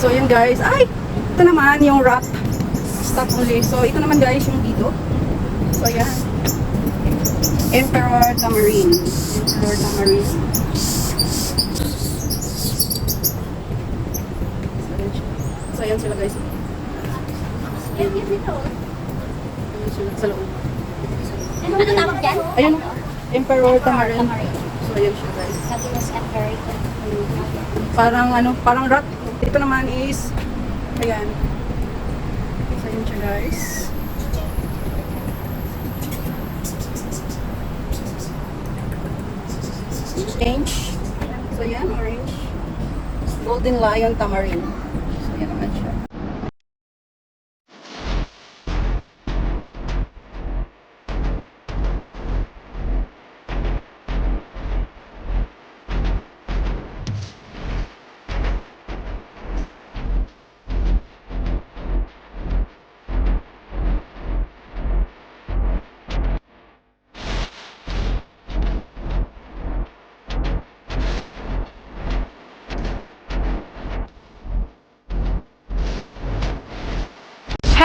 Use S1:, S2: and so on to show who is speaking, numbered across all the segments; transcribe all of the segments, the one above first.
S1: So yun guys, ay! Ito naman yung wrap. Stop only. So ito naman guys yung dito. So yan. Emperor Tamarind. Emperor Tamarind. So yan sila guys. Ayan sila sa loob.
S2: Ano tawag dyan?
S1: Ayun. Emperor Tamarind. So yan siya guys.
S2: Happiness and Harry.
S1: Parang ano, parang wrap. Ito naman is ayan. So yun siya guys. Orange. So yan, orange. Golden Lion Tamarind. So yan naman siya.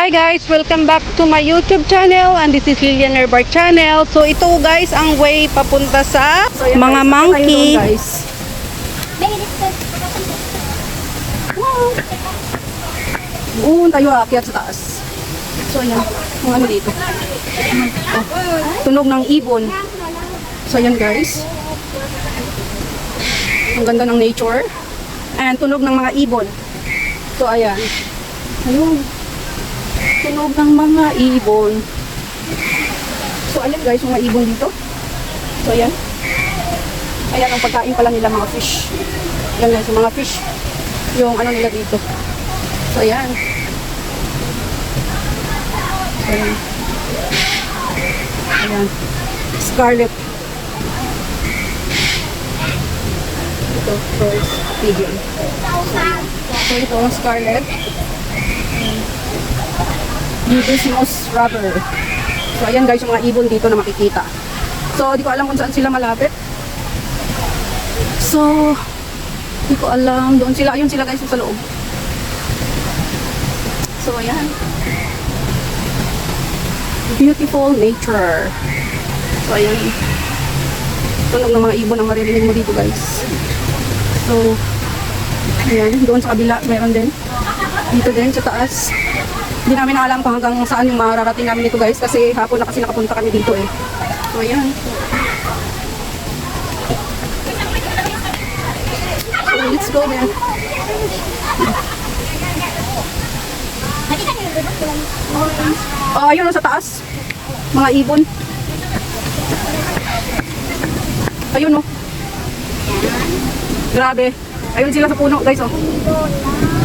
S1: Hi guys! Welcome back to my YouTube channel and this is Lilian Herbart channel. So ito guys ang way papunta sa mga monkey. Tayo aakyat sa taas. So ayan, mga ano dito. Tunog ng ibon. So ayan guys. Ang ganda ng nature. And tunog ng mga ibon. So ayan. Ayun. Tunog ng mga ibon. So ayan guys, mga ibon dito. So ayan. Ayan ang pagkain pala nila mga fish. Ayan guys, yung mga fish. Yung ano nila dito. So ayan. So ayan. Ayan. Scarlet. Ito, first pigeon. So ito ang scarlet. Business rubber. So ayan guys yung mga ibon dito na makikita. So di ko alam kung saan sila malapit. So di ko alam, doon sila, ayun sila guys sa loob. So ayan. Beautiful nature. So ayan. Tunog ng mga ibon ang maririnig mo dito guys. So ayan, doon sa kabila meron din. Dito din sa taas. Hindi namin alam kung hanggang saan yung mararating namin dito guys kasi hapon na kasi nakapunta kami dito eh. So ayan. So let's go there. Oh, ayun sa taas. Mga ibon. Ayun oh. Grabe. Ayun sila sa puno guys oh.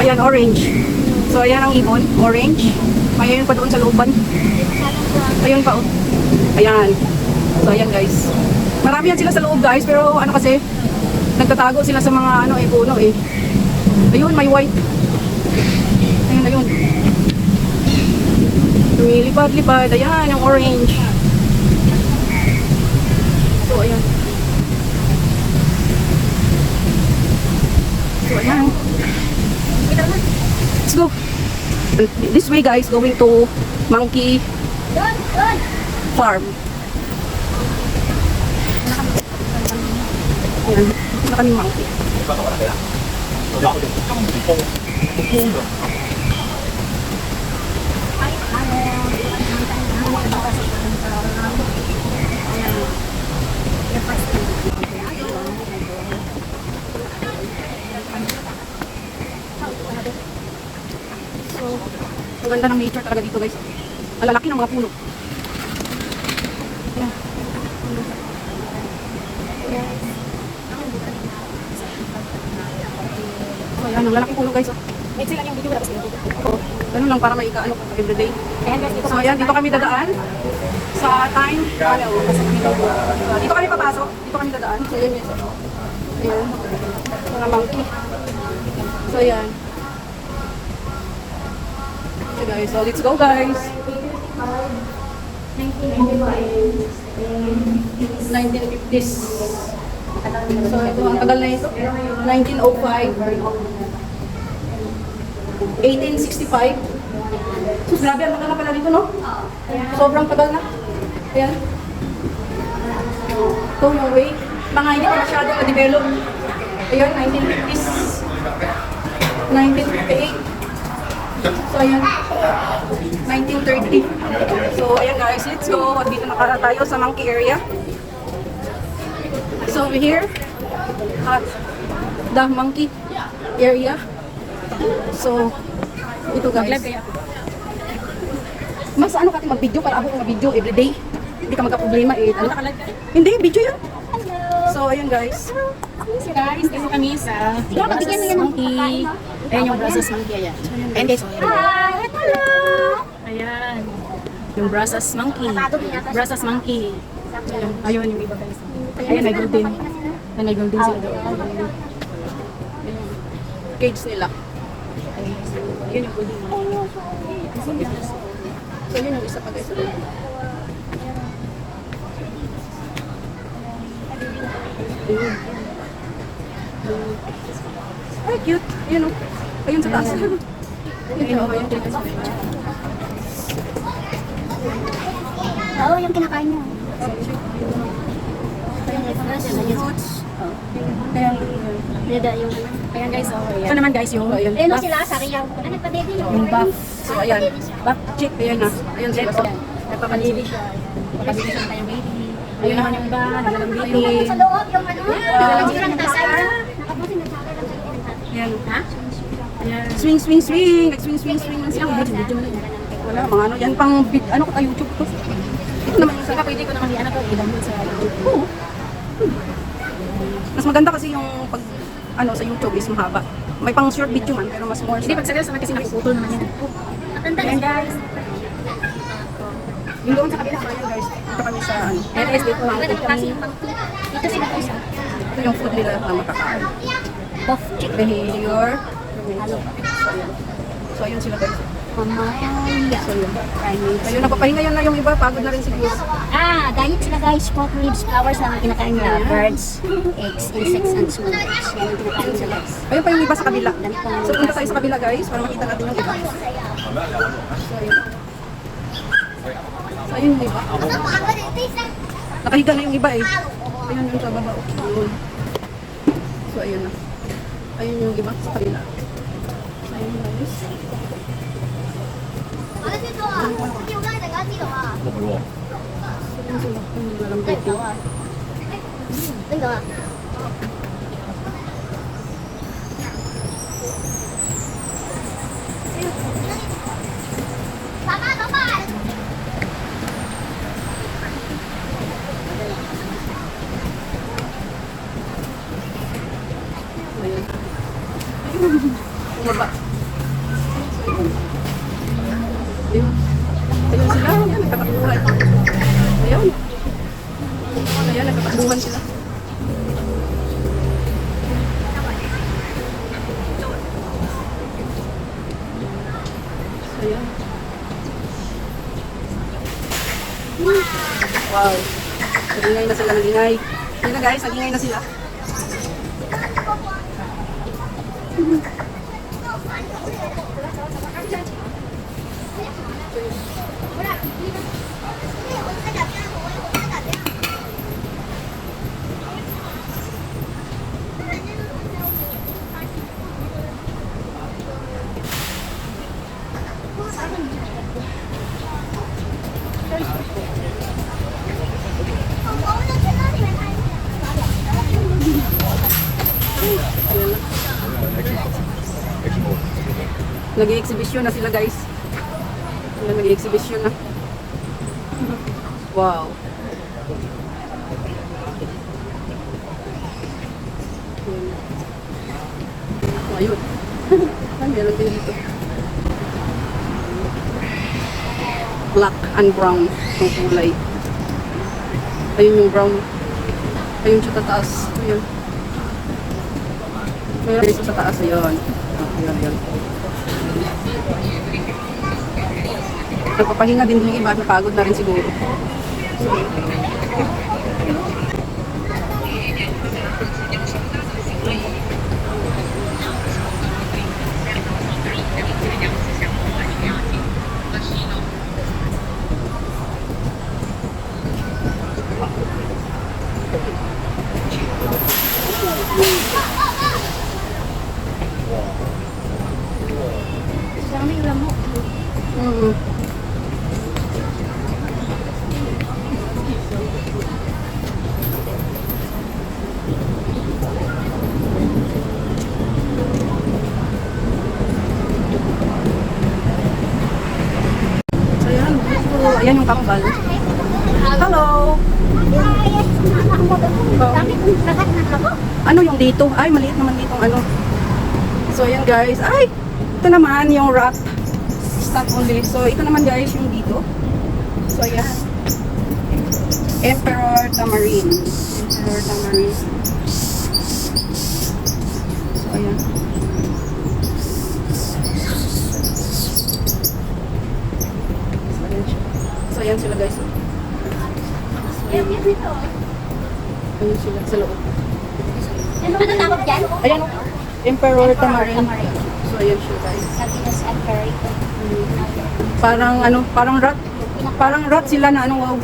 S1: Ayan orange. So ayan ang ibon, orange. Ayun pa doon sa looban. Ayun pa oh. Ayan. So ayan guys. Marami yan sila sa loob guys, pero ano kasi nagtatago sila sa mga ano eh puno eh. Ayun, may white. Ayun, ayun. Lumilipad-lipad. Ayan, yung orange. So ayan. So ayan. Let's go. This way guys, going to monkey farm. Ayan, na kami monkey. Ang ganda ng nature talaga dito guys. Ang lalaki ng mga puno. Ayan. So ayan, ang lalaki puno guys.
S2: Wait sila yung video wala kasi.
S1: Oh, ganun lang para maikaano ko everyday. So ayan, dito kami dadaan sa time. Dito kami papasok. Dito kami dadaan. So ayan yun. Ayan. Mga monkey. So ayan. So guys, so let's go guys. 1950s. So ito, ang tagal na ito. 1905. 1865. So, grabe, ang tagal na pala dito, no? Sobrang tagal na. Ayan. Ito yung way. Mga hindi pa masyadong na-develop. Ayan, 1950s. 1958. So, ayan. 1930. So, ayan guys, let's go. Dito na tayo sa monkey area. So, over here, at the monkey area. So, ito guys. Mas ano ka mag-video para abot ng video everyday. Hindi ka magka-problema eh. Ano? Hindi, video yan. So, ayun guys.
S3: So guys, dito kami sa Brazos Monkey. Ayan yung Brazos Monkey, ayan. Ayan guys,
S2: Hi! Hello!
S3: ayan. Yung Brazos Monkey. Brazos Monkey. Ayun yung iba guys. Ayan, may golden. Ayan, may golden sila doon.
S1: Cage nila.
S3: Yun yung golden monkey.
S1: So, yun yung isa pa guys. Ayun. Ay, cute. Ayun o. Ayun sa taas. Ayun, ayun.
S2: Oo, yung kinakain niya.
S1: Fruits. Ayan.
S2: Dada yung ano.
S3: Ayan guys, so ayan. Ito naman guys yung
S1: Ayun.
S2: Eh, no sila, sariyaw. Ano pa, baby?
S1: Yung buff. So, ayan. Buff chick. Ayan na. Ayun sila. So,
S3: Napapalibi siya. Napapalibi siya tayong baby. Ayun naman yung iba, nagalang
S2: Yung
S3: baby.
S2: sa loob, yung ano. Nakabuti na sa
S1: ayan.
S3: Ha? Ayan.
S1: Swing, swing, swing. Nag-swing, swing, swing. Sila. Wala, mga ano. Yan pang, ano ko YouTube to. Ito naman yung
S3: Saka pwede ko naman i-ano to, i-download sa YouTube.
S1: Oo. Mas maganda kasi yung pag ano sa YouTube is mahaba. May pang short video man pero mas more
S3: Hindi,
S1: sa
S3: pag seryoso naman kasi nakiputol naman yan.
S2: Matanda
S3: Ayan guys.
S1: yung doon sa kabila pa yun guys. Ito kami sa ano.
S3: Ayan guys, dito lang.
S2: Maganda kasi yung pangti. Dito sila guys.
S1: Ito yung food nila na makakain.
S2: Buff chick.
S1: Behavior.
S2: Halo.
S1: So ayun sila guys.
S2: Mamaya.
S1: So yun. Ayun, napapahinga yun na yung iba. Pagod na rin siguro.
S2: Ah, diet sila guys. Pork ribs, flowers ang kinakain nila. Birds, eggs, insects, and small birds. Yan ang kinakain sila guys.
S1: Ayun pa yung iba sa kabila. So punta tayo sa kabila guys para makita natin yung iba. So ayun. So ayun yung iba. Nakahiga na yung iba eh. Ayun yung sa baba. Ayun. So ayun na. Ayun yung iba sa kabila. So ayun guys. Ayun walang video.
S2: 那个。爸爸，老板。
S1: Ayun. Bumaba. Ayun. Ayun sila. Ayun, nagtatakbuhan. Ayun. Ayun, nagtatakbuhan sila. Ayun. Wow. Nagingay na sila, nagingay. Ayun na guys, nagingay na sila. Nag-i-exhibition na sila guys. Ayan, nag-i-exhibition na. Wow. Ayun. Ay, meron din dito. Black and brown yung kulay. Ayun yung brown. Ayun siya sa taas. Ayun. Meron dito sa taas. Ayun. Ayun, ayun. Nagpapahinga din yung iba, napagod na rin siguro. So, Mm. So, ayan. So, ayan yung kambal. Hello! Ano yung dito? Ay, maliit naman dito ano. So, ayan guys. Ay! Ito naman yung wrap. Stop only. So, ito naman guys yung dito. So, ayan. Emperor Tamarind. Emperor Tamarind. So, ayan. So, ayan sila guys. Ayun sila sa loob.
S2: Ano tawag dyan?
S1: Ayan o. Emperor Tamarind. So, ayan siya guys.
S2: Happiness and Curry.
S1: Parang ano, parang rat. Parang rat sila na ano, wow.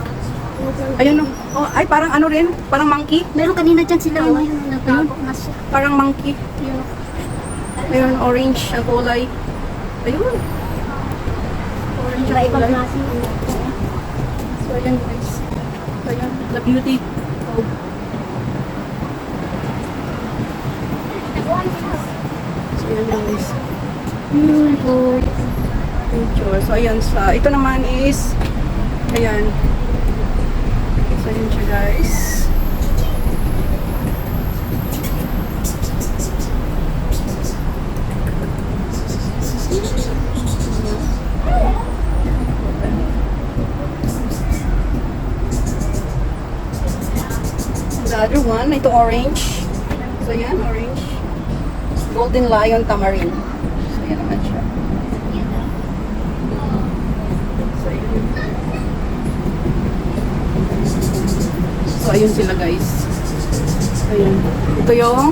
S1: Ayun o. Oh, ay, parang ano rin. Parang monkey.
S2: Meron kanina dyan sila yung nagtago.
S1: Parang monkey. Ayun, orange ang kulay. Ayun. Orange ang
S2: Ibang
S1: kulay.
S2: klase.
S1: So, ayan guys. So, ayan. The beauty. Oh. So, ayan guys. Beautiful picture. So, ayan sa, ito naman is, ayan. So, ayan siya guys. The other one, ito orange. So, ayan, orange. Golden Lion Tamarind. So, ayan naman siya. So, ayan. So, ayun sila guys. Ayan. Ito yung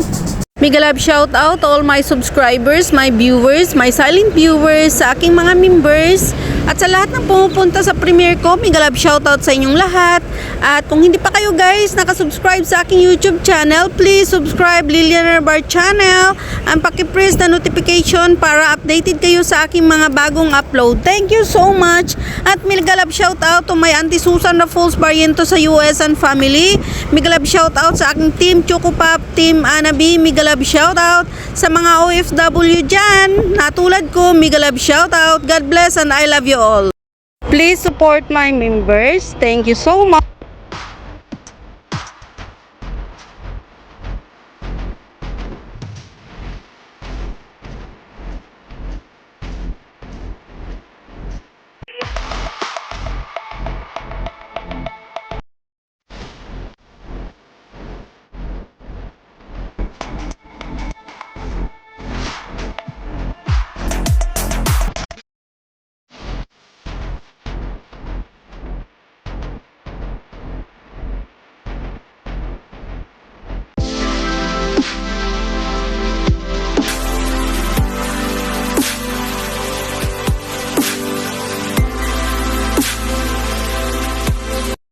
S4: Mega love shout out to all my subscribers, my viewers, my silent viewers, sa aking mga members, at sa lahat ng pumupunta sa premiere ko. Mega love shout out sa inyong lahat. At kung hindi pa kayo guys nakasubscribe sa aking YouTube channel, please subscribe Liliana Bar channel and paki-press na notification para updated kayo sa aking mga bagong upload. Thank you so much. At mega love shout out to my Auntie Susan Raffles Barriento sa US and family. Mega love shout out sa aking team Choco Pop, team Anabi. Mega love shout out sa mga OFW dyan na tulad ko. Mega love shout out. God bless and I love you all. Please support my members. Thank you so much.